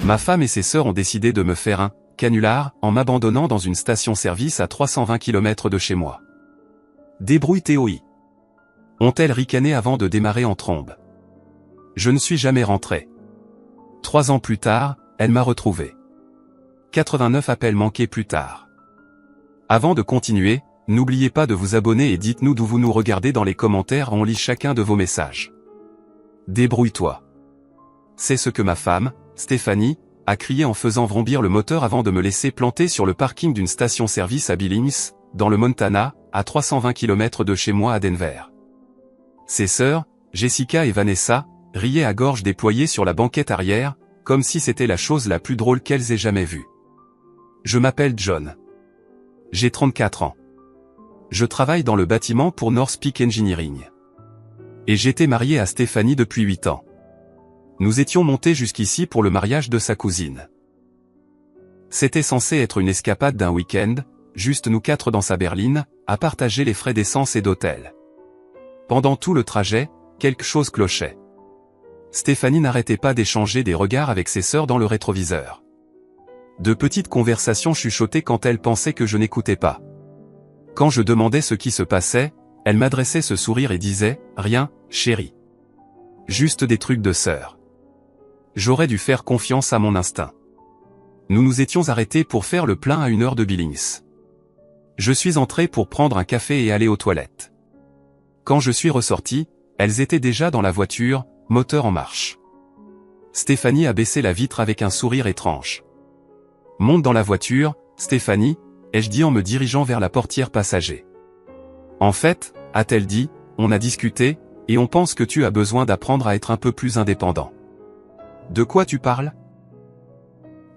Ma femme et ses sœurs ont décidé de me faire un canular en m'abandonnant dans une station-service à 320 km de chez moi. Débrouille-toi. Ont-elles ricané avant de démarrer en trombe. Je ne suis jamais rentré. 3 ans plus tard, elle m'a retrouvé. 89 appels manqués plus tard. Avant de continuer, n'oubliez pas de vous abonner et dites-nous d'où vous nous regardez dans les commentaires, on lit chacun de vos messages. Débrouille-toi. C'est ce que ma femme, Stéphanie, a crié en faisant vrombir le moteur avant de me laisser planter sur le parking d'une station-service à Billings, dans le Montana, à 320 km de chez moi à Denver. Ses sœurs, Jessica et Vanessa, riaient à gorge déployée sur la banquette arrière, comme si c'était la chose la plus drôle qu'elles aient jamais vue. Je m'appelle John. J'ai 34 ans. Je travaille dans le bâtiment pour North Peak Engineering. Et j'étais marié à Stéphanie depuis 8 ans. Nous étions montés jusqu'ici pour le mariage de sa cousine. C'était censé être une escapade d'un week-end, juste nous 4 dans sa berline, à partager les frais d'essence et d'hôtel. Pendant tout le trajet, quelque chose clochait. Stéphanie n'arrêtait pas d'échanger des regards avec ses sœurs dans le rétroviseur. De petites conversations chuchotaient quand elle pensait que je n'écoutais pas. Quand je demandais ce qui se passait, elle m'adressait ce sourire et disait « Rien, chérie. Juste des trucs de sœur. » J'aurais dû faire confiance à mon instinct. Nous nous étions arrêtés pour faire le plein à 1 heure de Billings. Je suis entré pour prendre un café et aller aux toilettes. Quand je suis ressorti, elles étaient déjà dans la voiture, moteur en marche. Stéphanie a baissé la vitre avec un sourire étrange. « Monte dans la voiture, Stéphanie », ai-je dit en me dirigeant vers la portière passager. « En fait, » a-t-elle dit, « on a discuté, et on pense que tu as besoin d'apprendre à être un peu plus indépendant. » « De quoi tu parles ? »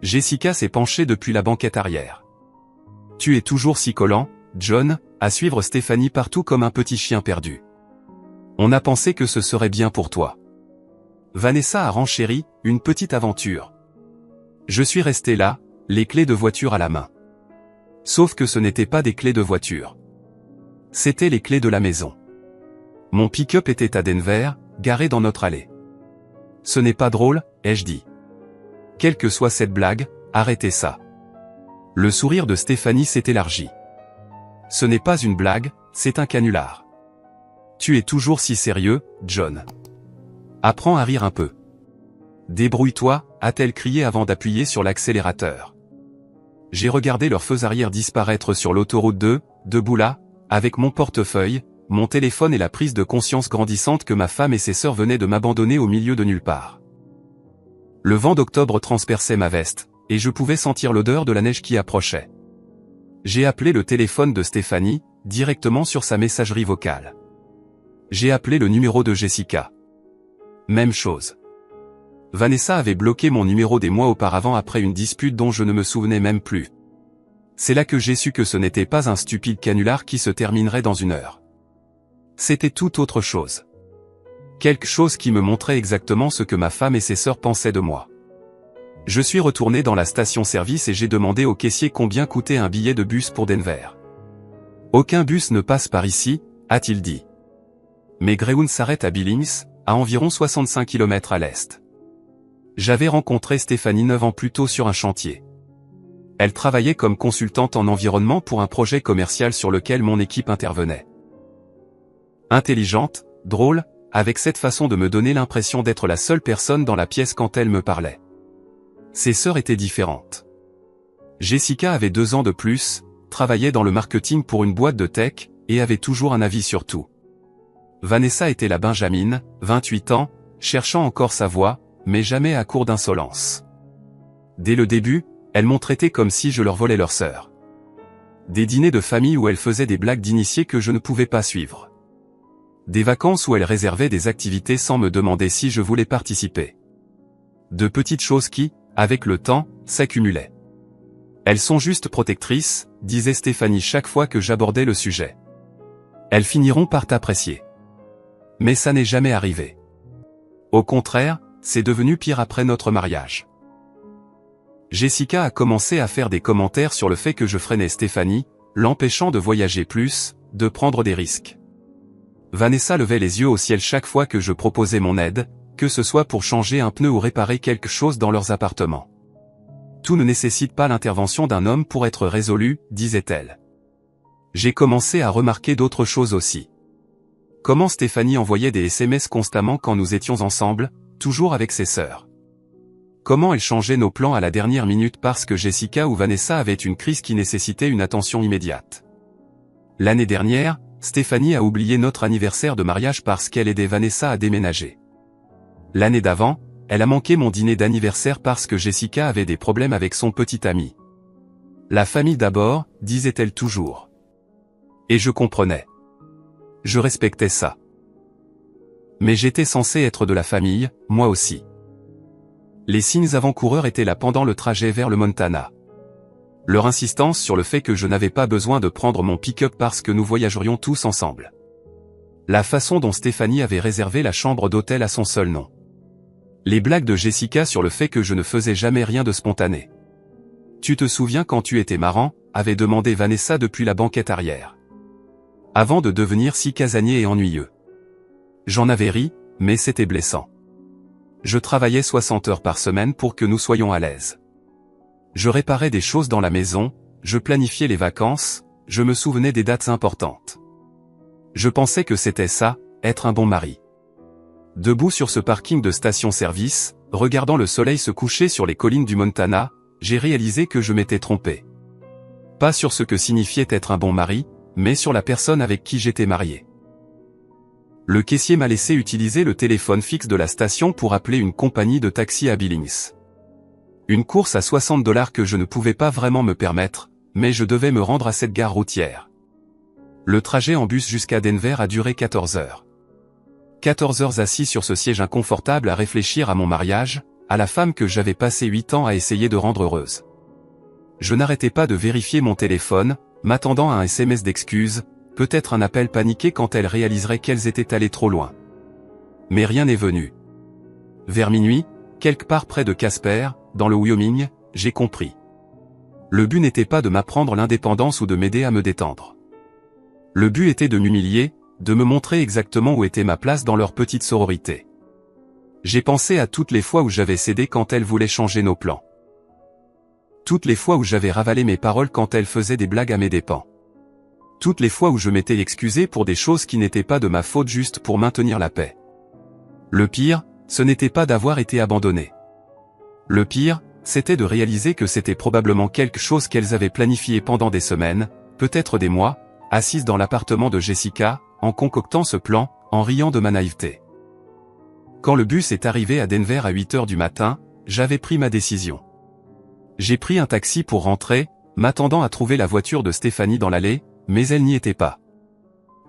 Jessica s'est penchée depuis la banquette arrière. « Tu es toujours si collant, John, à suivre Stéphanie partout comme un petit chien perdu. On a pensé que ce serait bien pour toi. » Vanessa a renchéri, une petite aventure. Je suis resté là, les clés de voiture à la main. Sauf que ce n'étaient pas des clés de voiture. C'étaient les clés de la maison. Mon pick-up était à Denver, garé dans notre allée. « Ce n'est pas drôle, ai-je dit. Quelle que soit cette blague, arrêtez ça. » Le sourire de Stéphanie s'est élargi. « Ce n'est pas une blague, c'est un canular. Tu es toujours si sérieux, John. Apprends à rire un peu. Débrouille-toi, a-t-elle crié avant d'appuyer sur l'accélérateur. J'ai regardé leurs feux arrière disparaître sur l'autoroute 2, debout là, avec mon portefeuille, mon téléphone et la prise de conscience grandissante que ma femme et ses sœurs venaient de m'abandonner au milieu de nulle part. Le vent d'octobre transperçait ma veste, et je pouvais sentir l'odeur de la neige qui approchait. J'ai appelé le téléphone de Stéphanie, directement sur sa messagerie vocale. J'ai appelé le numéro de Jessica. Même chose. Vanessa avait bloqué mon numéro des mois auparavant après une dispute dont je ne me souvenais même plus. C'est là que j'ai su que ce n'était pas un stupide canular qui se terminerait dans 1 heure. C'était tout autre chose. Quelque chose qui me montrait exactement ce que ma femme et ses sœurs pensaient de moi. Je suis retourné dans la station-service et j'ai demandé au caissier combien coûtait un billet de bus pour Denver. « Aucun bus ne passe par ici », a-t-il dit. Mais Greyhound s'arrête à Billings, à environ 65 km à l'est. J'avais rencontré Stéphanie 9 ans plus tôt sur un chantier. Elle travaillait comme consultante en environnement pour un projet commercial sur lequel mon équipe intervenait. Intelligente, drôle, avec cette façon de me donner l'impression d'être la seule personne dans la pièce quand elle me parlait. Ses sœurs étaient différentes. Jessica avait 2 ans de plus, travaillait dans le marketing pour une boîte de tech, et avait toujours un avis sur tout. Vanessa était la Benjamine, 28 ans, cherchant encore sa voie, mais jamais à court d'insolence. Dès le début, elles m'ont traité comme si je leur volais leur sœur. Des dîners de famille où elles faisaient des blagues d'initiés que je ne pouvais pas suivre. Des vacances où elles réservaient des activités sans me demander si je voulais participer. De petites choses qui, avec le temps, s'accumulaient. Elles sont juste protectrices, disait Stéphanie chaque fois que j'abordais le sujet. Elles finiront par t'apprécier. Mais ça n'est jamais arrivé. Au contraire, c'est devenu pire après notre mariage. Jessica a commencé à faire des commentaires sur le fait que je freinais Stéphanie, l'empêchant de voyager plus, de prendre des risques. Vanessa levait les yeux au ciel chaque fois que je proposais mon aide, que ce soit pour changer un pneu ou réparer quelque chose dans leurs appartements. Tout ne nécessite pas l'intervention d'un homme pour être résolu, disait-elle. J'ai commencé à remarquer d'autres choses aussi. Comment Stéphanie envoyait des SMS constamment quand nous étions ensemble, toujours avec ses sœurs. Comment elle changeait nos plans à la dernière minute parce que Jessica ou Vanessa avaient une crise qui nécessitait une attention immédiate. L'année dernière, Stéphanie a oublié notre anniversaire de mariage parce qu'elle aidait Vanessa à déménager. L'année d'avant, elle a manqué mon dîner d'anniversaire parce que Jessica avait des problèmes avec son petit ami. La famille d'abord, disait-elle toujours. Et je comprenais. Je respectais ça. Mais j'étais censé être de la famille, moi aussi. Les signes avant-coureurs étaient là pendant le trajet vers le Montana. Leur insistance sur le fait que je n'avais pas besoin de prendre mon pick-up parce que nous voyagerions tous ensemble. La façon dont Stéphanie avait réservé la chambre d'hôtel à son seul nom. Les blagues de Jessica sur le fait que je ne faisais jamais rien de spontané. Tu te souviens quand tu étais marrant, avait demandé Vanessa depuis la banquette arrière. Avant de devenir si casanier et ennuyeux. J'en avais ri, mais c'était blessant. Je travaillais 60 heures par semaine pour que nous soyons à l'aise. Je réparais des choses dans la maison, je planifiais les vacances, je me souvenais des dates importantes. Je pensais que c'était ça, être un bon mari. Debout sur ce parking de station-service, regardant le soleil se coucher sur les collines du Montana, j'ai réalisé que je m'étais trompé. Pas sur ce que signifiait être un bon mari, mais sur la personne avec qui j'étais marié. Le caissier m'a laissé utiliser le téléphone fixe de la station pour appeler une compagnie de taxi à Billings. Une course à $60 que je ne pouvais pas vraiment me permettre, mais je devais me rendre à cette gare routière. Le trajet en bus jusqu'à Denver a duré 14 heures. 14 heures assis sur ce siège inconfortable à réfléchir à mon mariage, à la femme que j'avais passé 8 ans à essayer de rendre heureuse. Je n'arrêtais pas de vérifier mon téléphone, m'attendant à un SMS d'excuses, peut-être un appel paniqué quand elle réaliserait qu'elles étaient allées trop loin. Mais rien n'est venu. Vers minuit, quelque part près de Casper, dans le Wyoming, j'ai compris. Le but n'était pas de m'apprendre l'indépendance ou de m'aider à me détendre. Le but était de m'humilier, de me montrer exactement où était ma place dans leur petite sororité. J'ai pensé à toutes les fois où j'avais cédé quand elles voulaient changer nos plans. Toutes les fois où j'avais ravalé mes paroles quand elles faisaient des blagues à mes dépens. Toutes les fois où je m'étais excusé pour des choses qui n'étaient pas de ma faute juste pour maintenir la paix. Le pire, ce n'était pas d'avoir été abandonné. Le pire, c'était de réaliser que c'était probablement quelque chose qu'elles avaient planifié pendant des semaines, peut-être des mois, assises dans l'appartement de Jessica, en concoctant ce plan, en riant de ma naïveté. Quand le bus est arrivé à Denver à 8 heures du matin, j'avais pris ma décision. J'ai pris un taxi pour rentrer, m'attendant à trouver la voiture de Stéphanie dans l'allée, mais elle n'y était pas.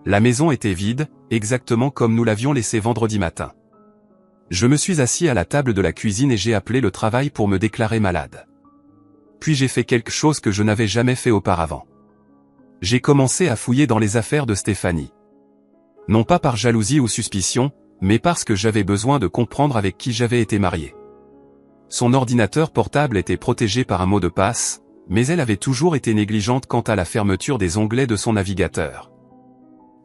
La maison était vide, exactement comme nous l'avions laissée vendredi matin. Je me suis assis à la table de la cuisine et j'ai appelé le travail pour me déclarer malade. Puis j'ai fait quelque chose que je n'avais jamais fait auparavant. J'ai commencé à fouiller dans les affaires de Stéphanie. Non pas par jalousie ou suspicion, mais parce que j'avais besoin de comprendre avec qui j'avais été marié. Son ordinateur portable était protégé par un mot de passe, mais elle avait toujours été négligente quant à la fermeture des onglets de son navigateur.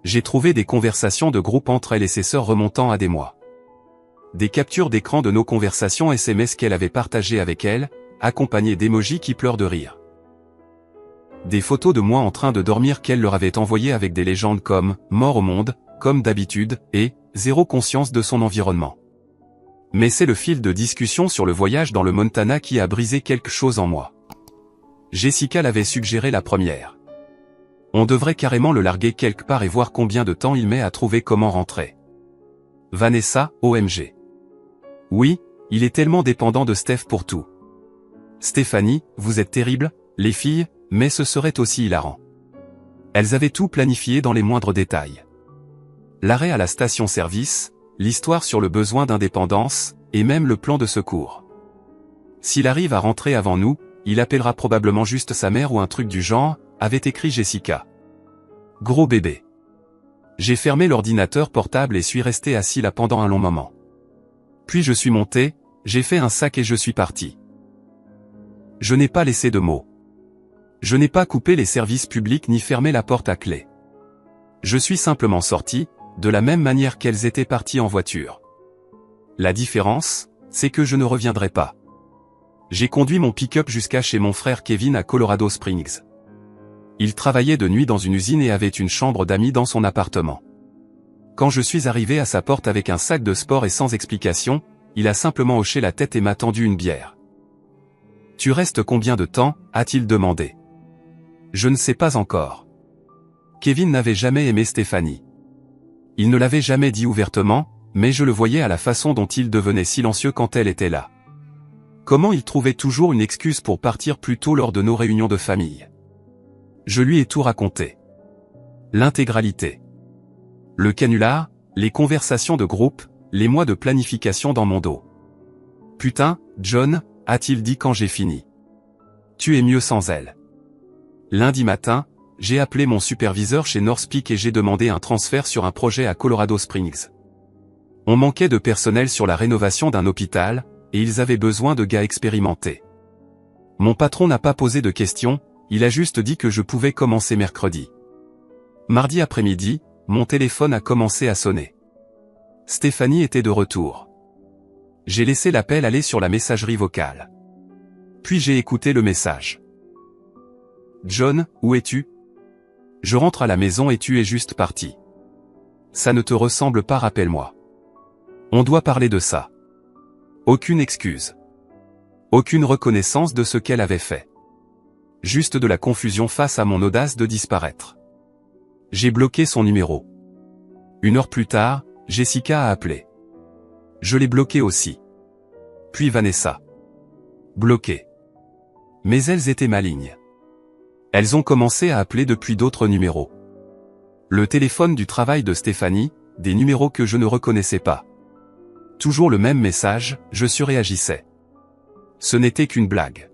J'ai trouvé des conversations de groupe entre elle et ses sœurs remontant à des mois. Des captures d'écran de nos conversations SMS qu'elle avait partagées avec elle, accompagnées d'émojis qui pleurent de rire. Des photos de moi en train de dormir qu'elle leur avait envoyées avec des légendes comme « mort au monde », comme d'habitude, et « zéro conscience de son environnement ». Mais c'est le fil de discussion sur le voyage dans le Montana qui a brisé quelque chose en moi. Jessica l'avait suggéré la première. On devrait carrément le larguer quelque part et voir combien de temps il met à trouver comment rentrer. Vanessa, OMG. Oui, il est tellement dépendant de Steph pour tout. Stéphanie, vous êtes terrible, les filles, mais ce serait aussi hilarant. Elles avaient tout planifié dans les moindres détails. L'arrêt à la station-service, l'histoire sur le besoin d'indépendance, et même le plan de secours. S'il arrive à rentrer avant nous, il appellera probablement juste sa mère ou un truc du genre, avait écrit Jessica. Gros bébé. J'ai fermé l'ordinateur portable et suis resté assis là pendant un long moment. Puis je suis monté, j'ai fait un sac et je suis parti. Je n'ai pas laissé de mots. Je n'ai pas coupé les services publics ni fermé la porte à clé. Je suis simplement sorti, de la même manière qu'elles étaient parties en voiture. La différence, c'est que je ne reviendrai pas. J'ai conduit mon pick-up jusqu'à chez mon frère Kevin à Colorado Springs. Il travaillait de nuit dans une usine et avait une chambre d'amis dans son appartement. Quand je suis arrivé à sa porte avec un sac de sport et sans explication, il a simplement hoché la tête et m'a tendu une bière. « Tu restes combien de temps ?» a-t-il demandé. « Je ne sais pas encore. » Kevin n'avait jamais aimé Stéphanie. Il ne l'avait jamais dit ouvertement, mais je le voyais à la façon dont il devenait silencieux quand elle était là. Comment il trouvait toujours une excuse pour partir plus tôt lors de nos réunions de famille. Je lui ai tout raconté. L'intégralité. Le canular, les conversations de groupe, les mois de planification dans mon dos. « Putain, John », a-t-il dit quand j'ai fini. « Tu es mieux sans elle. » Lundi matin, j'ai appelé mon superviseur chez North Peak et j'ai demandé un transfert sur un projet à Colorado Springs. On manquait de personnel sur la rénovation d'un hôpital, et ils avaient besoin de gars expérimentés. Mon patron n'a pas posé de questions, il a juste dit que je pouvais commencer mercredi. Mardi après-midi, mon téléphone a commencé à sonner. Stéphanie était de retour. J'ai laissé l'appel aller sur la messagerie vocale. Puis j'ai écouté le message. « John, où es-tu ? Je rentre à la maison et tu es juste parti. Ça ne te ressemble pas, rappelle-moi. On doit parler de ça. » Aucune excuse. Aucune reconnaissance de ce qu'elle avait fait. Juste de la confusion face à mon audace de disparaître. J'ai bloqué son numéro. 1 heure plus tard, Jessica a appelé. Je l'ai bloquée aussi. Puis Vanessa. Bloquée. Mais elles étaient malignes. Elles ont commencé à appeler depuis d'autres numéros. Le téléphone du travail de Stéphanie, des numéros que je ne reconnaissais pas. Toujours le même message, je surréagissais. Ce n'était qu'une blague.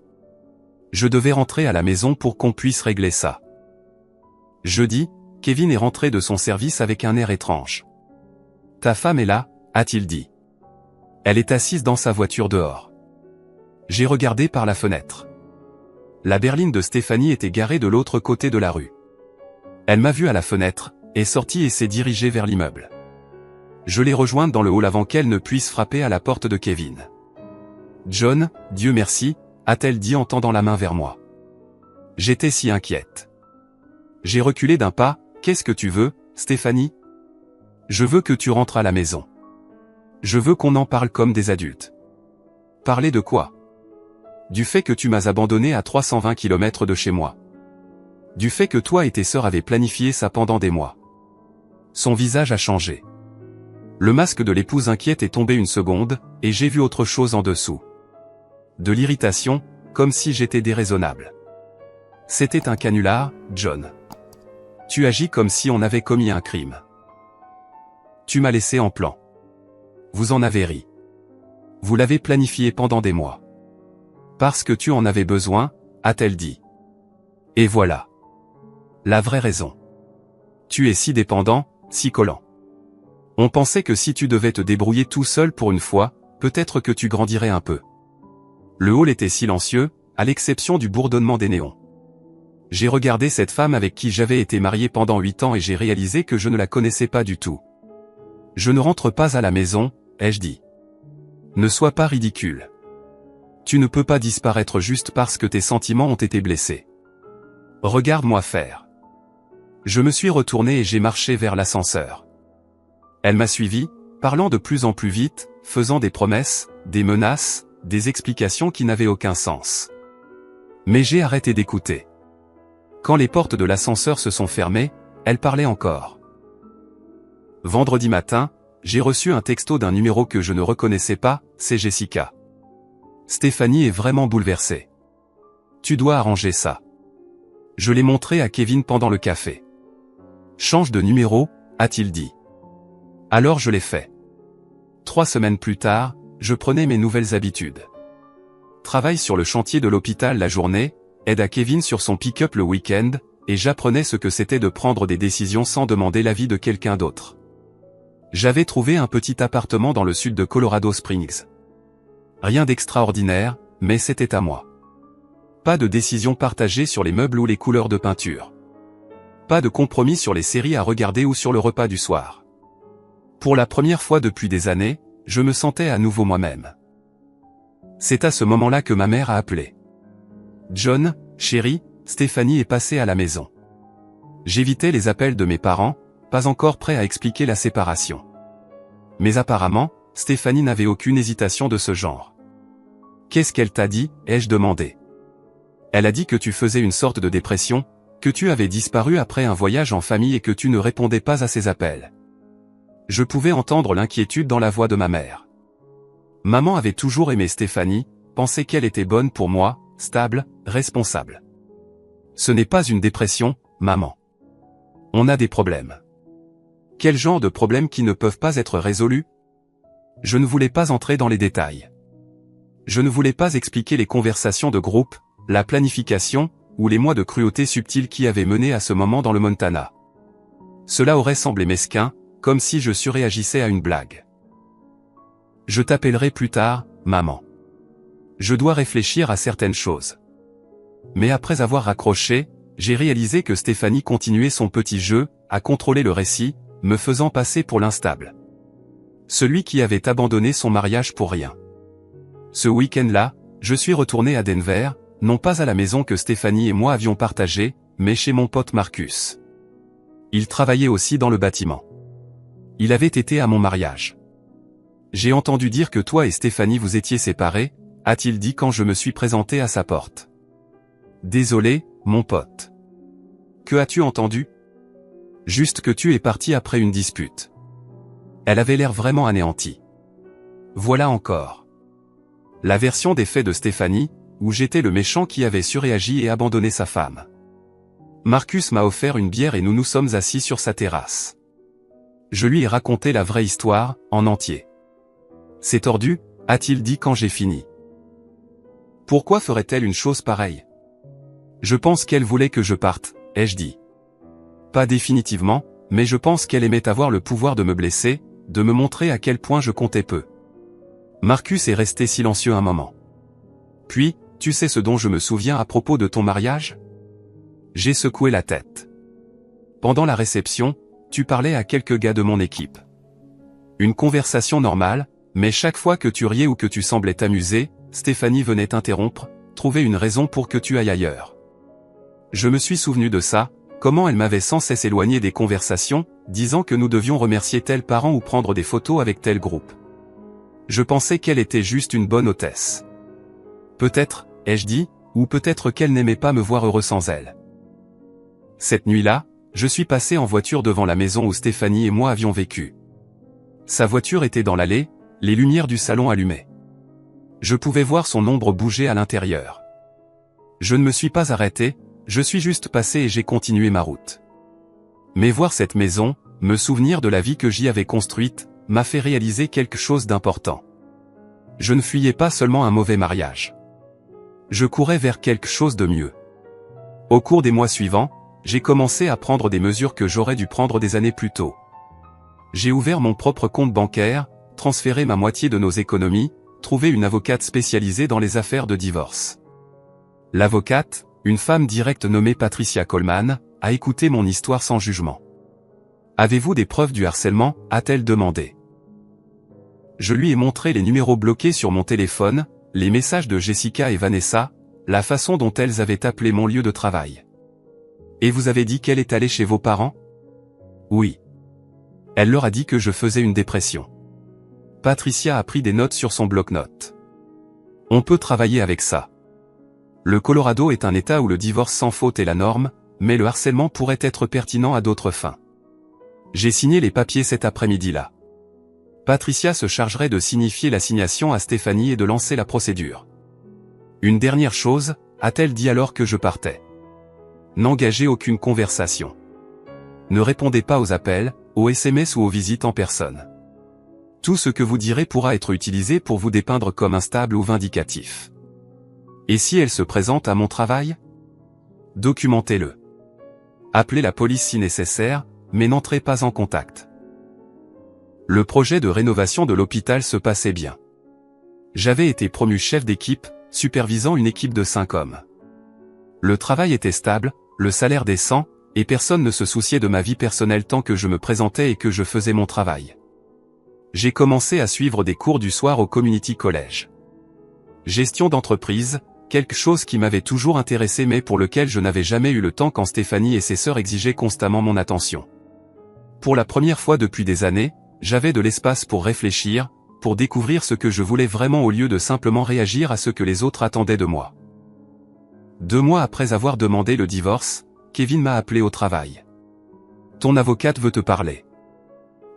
Je devais rentrer à la maison pour qu'on puisse régler ça. Jeudi, Kevin est rentré de son service avec un air étrange. « Ta femme est là ?» a-t-il dit. Elle est assise dans sa voiture dehors. J'ai regardé par la fenêtre. La berline de Stéphanie était garée de l'autre côté de la rue. Elle m'a vu à la fenêtre, est sortie et s'est dirigée vers l'immeuble. Je l'ai rejointe dans le hall avant qu'elle ne puisse frapper à la porte de Kevin. « John, Dieu merci », a-t-elle dit en tendant la main vers moi. J'étais si inquiète. J'ai reculé d'un pas. « Qu'est-ce que tu veux, Stéphanie ? » « Je veux que tu rentres à la maison. Je veux qu'on en parle comme des adultes. » « Parler de quoi ? » ?»« Du fait que tu m'as abandonné à 320 km de chez moi. Du fait que toi et tes sœurs avez planifié ça pendant des mois. » Son visage a changé. Le masque de l'épouse inquiète est tombé une seconde, et j'ai vu autre chose en dessous. De l'irritation, comme si j'étais déraisonnable. C'était un canular, John. Tu agis comme si on avait commis un crime. Tu m'as laissé en plan. Vous en avez ri. Vous l'avez planifié pendant des mois. Parce que tu en avais besoin, a-t-elle dit. Et voilà. La vraie raison. Tu es si dépendant, si collant. On pensait que si tu devais te débrouiller tout seul pour une fois, peut-être que tu grandirais un peu. Le hall était silencieux, à l'exception du bourdonnement des néons. J'ai regardé cette femme avec qui j'avais été marié pendant 8 ans et j'ai réalisé que je ne la connaissais pas du tout. Je ne rentre pas à la maison, ai-je dit. Ne sois pas ridicule. Tu ne peux pas disparaître juste parce que tes sentiments ont été blessés. Regarde-moi faire. Je me suis retourné et j'ai marché vers l'ascenseur. Elle m'a suivi, parlant de plus en plus vite, faisant des promesses, des menaces, des explications qui n'avaient aucun sens. Mais j'ai arrêté d'écouter. Quand les portes de l'ascenseur se sont fermées, elle parlait encore. Vendredi matin, j'ai reçu un texto d'un numéro que je ne reconnaissais pas, c'est Jessica. Stéphanie est vraiment bouleversée. Tu dois arranger ça. Je l'ai montré à Kevin pendant le café. Change de numéro, a-t-il dit. Alors je l'ai fait. 3 semaines plus tard, je prenais mes nouvelles habitudes. Travaille sur le chantier de l'hôpital la journée, aide à Kevin sur son pick-up le week-end, et j'apprenais ce que c'était de prendre des décisions sans demander l'avis de quelqu'un d'autre. J'avais trouvé un petit appartement dans le sud de Colorado Springs. Rien d'extraordinaire, mais c'était à moi. Pas de décision partagée sur les meubles ou les couleurs de peinture. Pas de compromis sur les séries à regarder ou sur le repas du soir. Pour la première fois depuis des années, je me sentais à nouveau moi-même. C'est à ce moment-là que ma mère a appelé. John, chérie, Stéphanie est passée à la maison. J'évitais les appels de mes parents, pas encore prêt à expliquer la séparation. Mais apparemment, Stéphanie n'avait aucune hésitation de ce genre. Qu'est-ce qu'elle t'a dit, ai-je demandé. Elle a dit que tu faisais une sorte de dépression, que tu avais disparu après un voyage en famille et que tu ne répondais pas à ses appels. Je pouvais entendre l'inquiétude dans la voix de ma mère. Maman avait toujours aimé Stéphanie, pensait qu'elle était bonne pour moi, stable, responsable. Ce n'est pas une dépression, maman. On a des problèmes. Quel genre de problèmes qui ne peuvent pas être résolus? Je ne voulais pas entrer dans les détails. Je ne voulais pas expliquer les conversations de groupe, la planification, ou les mois de cruauté subtile qui avaient mené à ce moment dans le Montana. Cela aurait semblé mesquin, comme si je surréagissais à une blague. Je t'appellerai plus tard, maman. Je dois réfléchir à certaines choses. Mais après avoir raccroché, j'ai réalisé que Stéphanie continuait son petit jeu, à contrôler le récit, me faisant passer pour l'instable. Celui qui avait abandonné son mariage pour rien. Ce week-end-là, je suis retourné à Denver, non pas à la maison que Stéphanie et moi avions partagée, mais chez mon pote Marcus. Il travaillait aussi dans le bâtiment. Il avait été à mon mariage. J'ai entendu dire que toi et Stéphanie vous étiez séparés, a-t-il dit quand je me suis présenté à sa porte. Désolé, mon pote. Que as-tu entendu? Juste que tu es parti après une dispute. Elle avait l'air vraiment anéantie. Voilà encore. La version des faits de Stéphanie, où j'étais le méchant qui avait surréagi et abandonné sa femme. Marcus m'a offert une bière et nous nous sommes assis sur sa terrasse. Je lui ai raconté la vraie histoire, en entier. C'est tordu, a-t-il dit quand j'ai fini. Pourquoi ferait-elle une chose pareille? Je pense qu'elle voulait que je parte, ai-je dit. Pas définitivement, mais je pense qu'elle aimait avoir le pouvoir de me blesser, de me montrer à quel point je comptais peu. Marcus est resté silencieux un moment. Puis, tu sais ce dont je me souviens à propos de ton mariage? J'ai secoué la tête. Pendant la réception, tu parlais à quelques gars de mon équipe. Une conversation normale, mais chaque fois que tu riais ou que tu semblais t'amuser, Stéphanie venait t'interrompre, trouver une raison pour que tu ailles ailleurs. Je me suis souvenu de ça, comment elle m'avait sans cesse éloigné des conversations, disant que nous devions remercier tel parent ou prendre des photos avec tel groupe. Je pensais qu'elle était juste une bonne hôtesse. Peut-être, ai-je dit, ou peut-être qu'elle n'aimait pas me voir heureux sans elle. Cette nuit-là, je suis passé en voiture devant la maison où Stéphanie et moi avions vécu. Sa voiture était dans l'allée, les lumières du salon allumées. Je pouvais voir son ombre bouger à l'intérieur. Je ne me suis pas arrêté, je suis juste passé et j'ai continué ma route. Mais voir cette maison, me souvenir de la vie que j'y avais construite, m'a fait réaliser quelque chose d'important. Je ne fuyais pas seulement un mauvais mariage. Je courais vers quelque chose de mieux. Au cours des mois suivants, j'ai commencé à prendre des mesures que j'aurais dû prendre des années plus tôt. J'ai ouvert mon propre compte bancaire, transféré ma moitié de nos économies, trouvé une avocate spécialisée dans les affaires de divorce. L'avocate, une femme directe nommée Patricia Coleman, a écouté mon histoire sans jugement. « Avez-vous des preuves du harcèlement ?» a-t-elle demandé. Je lui ai montré les numéros bloqués sur mon téléphone, les messages de Jessica et Vanessa, la façon dont elles avaient appelé mon lieu de travail. « Et vous avez dit qu'elle est allée chez vos parents ?» Oui. Elle leur a dit que je faisais une dépression. Patricia a pris des notes sur son bloc-notes. On peut travailler avec ça. Le Colorado est un État où le divorce sans faute est la norme, mais le harcèlement pourrait être pertinent à d'autres fins. J'ai signé les papiers cet après-midi-là. Patricia se chargerait de signifier l'assignation à Stéphanie et de lancer la procédure. Une dernière chose, a-t-elle dit alors que je partais. N'engagez aucune conversation. Ne répondez pas aux appels, aux SMS ou aux visites en personne. Tout ce que vous direz pourra être utilisé pour vous dépeindre comme instable ou vindicatif. Et si elle se présente à mon travail? Documentez-le. Appelez la police si nécessaire, mais n'entrez pas en contact. Le projet de rénovation de l'hôpital se passait bien. J'avais été promu chef d'équipe, supervisant une équipe de 5 hommes. Le travail était stable, le salaire décent, et personne ne se souciait de ma vie personnelle tant que je me présentais et que je faisais mon travail. J'ai commencé à suivre des cours du soir au Community College. Gestion d'entreprise, quelque chose qui m'avait toujours intéressé mais pour lequel je n'avais jamais eu le temps quand Stéphanie et ses sœurs exigeaient constamment mon attention. Pour la première fois depuis des années, j'avais de l'espace pour réfléchir, pour découvrir ce que je voulais vraiment au lieu de simplement réagir à ce que les autres attendaient de moi. 2 mois après avoir demandé le divorce, Kevin m'a appelé au travail. « Ton avocate veut te parler.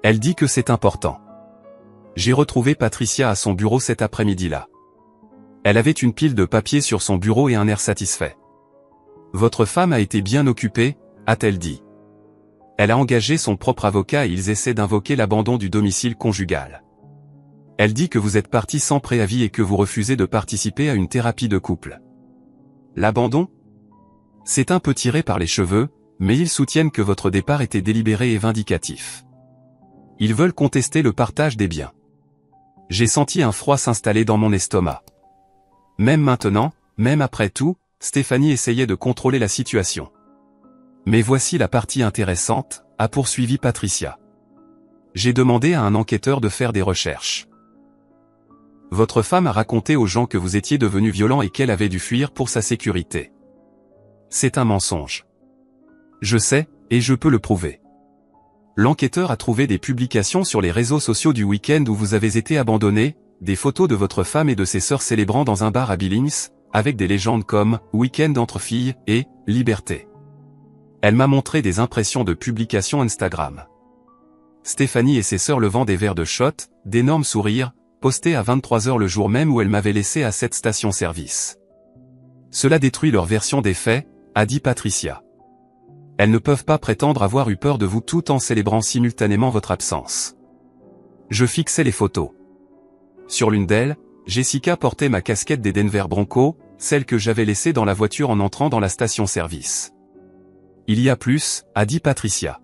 Elle dit que c'est important. » J'ai retrouvé Patricia à son bureau cet après-midi-là. Elle avait une pile de papiers sur son bureau et un air satisfait. « Votre femme a été bien occupée, a-t-elle dit. Elle a engagé son propre avocat et ils essaient d'invoquer l'abandon du domicile conjugal. Elle dit que vous êtes parti sans préavis et que vous refusez de participer à une thérapie de couple. » L'abandon ? C'est un peu tiré par les cheveux, mais ils soutiennent que votre départ était délibéré et vindicatif. Ils veulent contester le partage des biens. J'ai senti un froid s'installer dans mon estomac. Même maintenant, même après tout, Stéphanie essayait de contrôler la situation. Mais voici la partie intéressante, a poursuivi Patricia. J'ai demandé à un enquêteur de faire des recherches. Votre femme a raconté aux gens que vous étiez devenu violent et qu'elle avait dû fuir pour sa sécurité. C'est un mensonge. Je sais, et je peux le prouver. L'enquêteur a trouvé des publications sur les réseaux sociaux du week-end où vous avez été abandonné, des photos de votre femme et de ses sœurs célébrant dans un bar à Billings, avec des légendes comme « week-end entre filles » et « liberté ». Elle m'a montré des impressions de publications Instagram. Stéphanie et ses sœurs levant des verres de shot, d'énormes sourires, postés à 23h le jour même où elle m'avait laissé à cette station-service. Cela détruit leur version des faits, a dit Patricia. Elles ne peuvent pas prétendre avoir eu peur de vous tout en célébrant simultanément votre absence. Je fixais les photos. Sur l'une d'elles, Jessica portait ma casquette des Denver Broncos, celle que j'avais laissée dans la voiture en entrant dans la station-service. Il y a plus, a dit Patricia.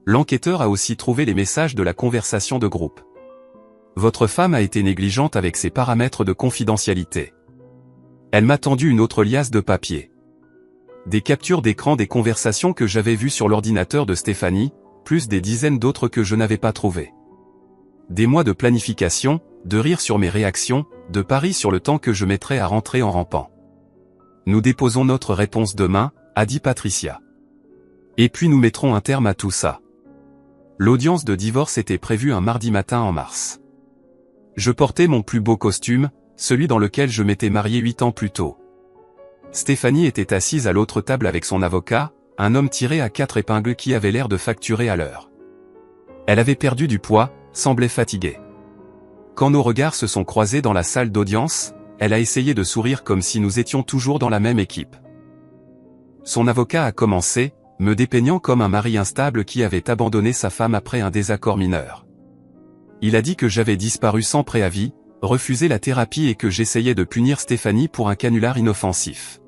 L'enquêteur a aussi trouvé les messages de la conversation de groupe. Votre femme a été négligente avec ses paramètres de confidentialité. Elle m'a tendu une autre liasse de papier. Des captures d'écran des conversations que j'avais vues sur l'ordinateur de Stéphanie, plus des dizaines d'autres que je n'avais pas trouvées. Des mois de planification, de rire sur mes réactions, de paris sur le temps que je mettrais à rentrer en rampant. Nous déposons notre réponse demain, a dit Patricia. Et puis nous mettrons un terme à tout ça. L'audience de divorce était prévue un mardi matin en mars. Je portais mon plus beau costume, celui dans lequel je m'étais marié 8 ans plus tôt. Stéphanie était assise à l'autre table avec son avocat, un homme tiré à 4 épingles qui avait l'air de facturer à l'heure. Elle avait perdu du poids, semblait fatiguée. Quand nos regards se sont croisés dans la salle d'audience, elle a essayé de sourire comme si nous étions toujours dans la même équipe. Son avocat a commencé, me dépeignant comme un mari instable qui avait abandonné sa femme après un désaccord mineur. Il a dit que j'avais disparu sans préavis, refusé la thérapie et que j'essayais de punir Stéphanie pour un canular inoffensif.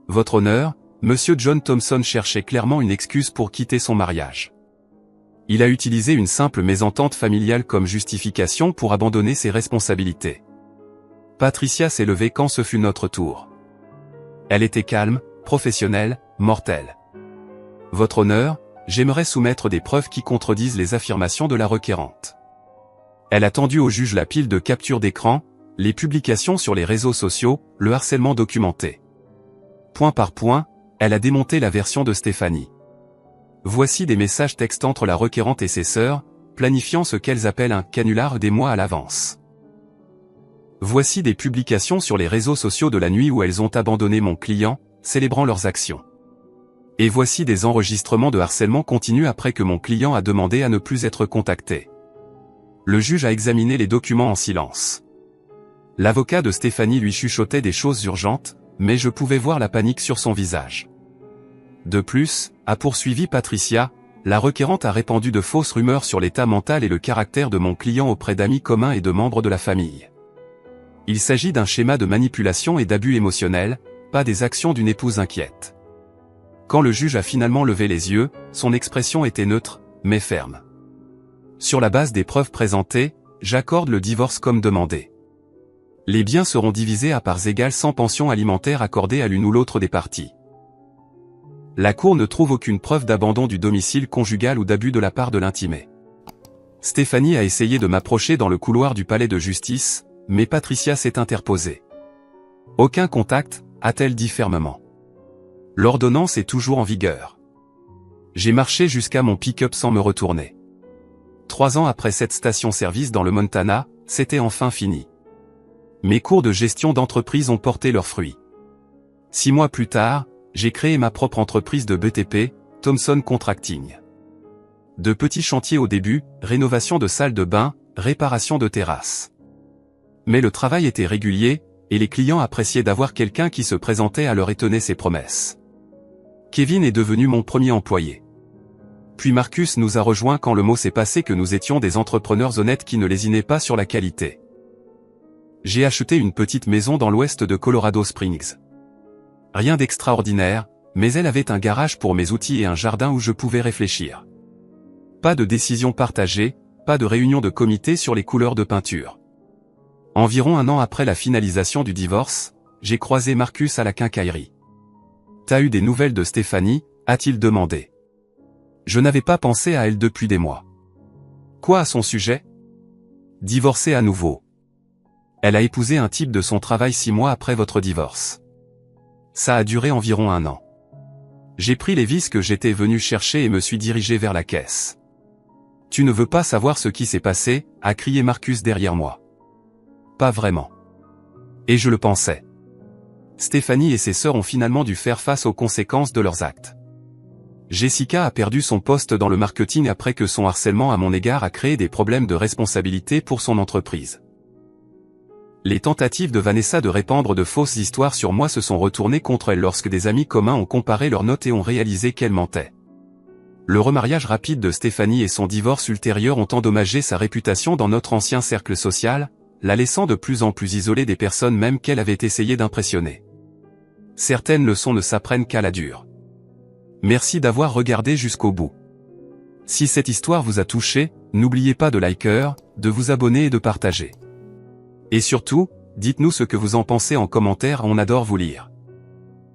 Votre honneur, Monsieur John Thompson cherchait clairement une excuse pour quitter son mariage. Il a utilisé une simple mésentente familiale comme justification pour abandonner ses responsabilités. Patricia s'est levée quand ce fut notre tour. Elle était calme, professionnelle, mortelle. Votre honneur, j'aimerais soumettre des preuves qui contredisent les affirmations de la requérante. Elle a tendu au juge la pile de captures d'écran, les publications sur les réseaux sociaux, le harcèlement documenté. Point par point, elle a démonté la version de Stéphanie. Voici des messages textes entre la requérante et ses sœurs, planifiant ce qu'elles appellent un canular des mois à l'avance. Voici des publications sur les réseaux sociaux de la nuit où elles ont abandonné mon client, célébrant leurs actions. Et voici des enregistrements de harcèlement continu après que mon client a demandé à ne plus être contacté. Le juge a examiné les documents en silence. L'avocat de Stéphanie lui chuchotait des choses urgentes, mais je pouvais voir la panique sur son visage. De plus, a poursuivi Patricia, la requérante a répandu de fausses rumeurs sur l'état mental et le caractère de mon client auprès d'amis communs et de membres de la famille. Il s'agit d'un schéma de manipulation et d'abus émotionnels, pas des actions d'une épouse inquiète. Quand le juge a finalement levé les yeux, son expression était neutre, mais ferme. Sur la base des preuves présentées, j'accorde le divorce comme demandé. Les biens seront divisés à parts égales sans pension alimentaire accordée à l'une ou l'autre des parties. La Cour ne trouve aucune preuve d'abandon du domicile conjugal ou d'abus de la part de l'intimé. Stéphanie a essayé de m'approcher dans le couloir du palais de justice, mais Patricia s'est interposée. Aucun contact, a-t-elle dit fermement. L'ordonnance est toujours en vigueur. J'ai marché jusqu'à mon pick-up sans me retourner. 3 ans après cette station-service dans le Montana, c'était enfin fini. Mes cours de gestion d'entreprise ont porté leurs fruits. 6 mois plus tard, j'ai créé ma propre entreprise de BTP, Thomson Contracting. De petits chantiers au début, rénovation de salles de bain, réparation de terrasses. Mais le travail était régulier, et les clients appréciaient d'avoir quelqu'un qui se présentait à leur et tenait ses promesses. Kevin est devenu mon premier employé. Puis Marcus nous a rejoints quand le mot s'est passé que nous étions des entrepreneurs honnêtes qui ne lésinaient pas sur la qualité. J'ai acheté une petite maison dans l'ouest de Colorado Springs. Rien d'extraordinaire, mais elle avait un garage pour mes outils et un jardin où je pouvais réfléchir. Pas de décision partagée, pas de réunion de comité sur les couleurs de peinture. Environ 1 an après la finalisation du divorce, j'ai croisé Marcus à la quincaillerie. « T'as eu des nouvelles de Stéphanie ?» a-t-il demandé. Je n'avais pas pensé à elle depuis des mois. Quoi à son sujet? Divorcée à nouveau. Elle a épousé un type de son travail 6 mois après votre divorce. Ça a duré environ 1 an. J'ai pris les vis que j'étais venu chercher et me suis dirigé vers la caisse. Tu ne veux pas savoir ce qui s'est passé, a crié Marcus derrière moi. Pas vraiment. Et je le pensais. Stéphanie et ses sœurs ont finalement dû faire face aux conséquences de leurs actes. Jessica a perdu son poste dans le marketing après que son harcèlement à mon égard a créé des problèmes de responsabilité pour son entreprise. Les tentatives de Vanessa de répandre de fausses histoires sur moi se sont retournées contre elle lorsque des amis communs ont comparé leurs notes et ont réalisé qu'elle mentait. Le remariage rapide de Stéphanie et son divorce ultérieur ont endommagé sa réputation dans notre ancien cercle social, la laissant de plus en plus isolée des personnes même qu'elle avait essayé d'impressionner. Certaines leçons ne s'apprennent qu'à la dure. Merci d'avoir regardé jusqu'au bout. Si cette histoire vous a touché, n'oubliez pas de liker, de vous abonner et de partager. Et surtout, dites-nous ce que vous en pensez en commentaire, on adore vous lire.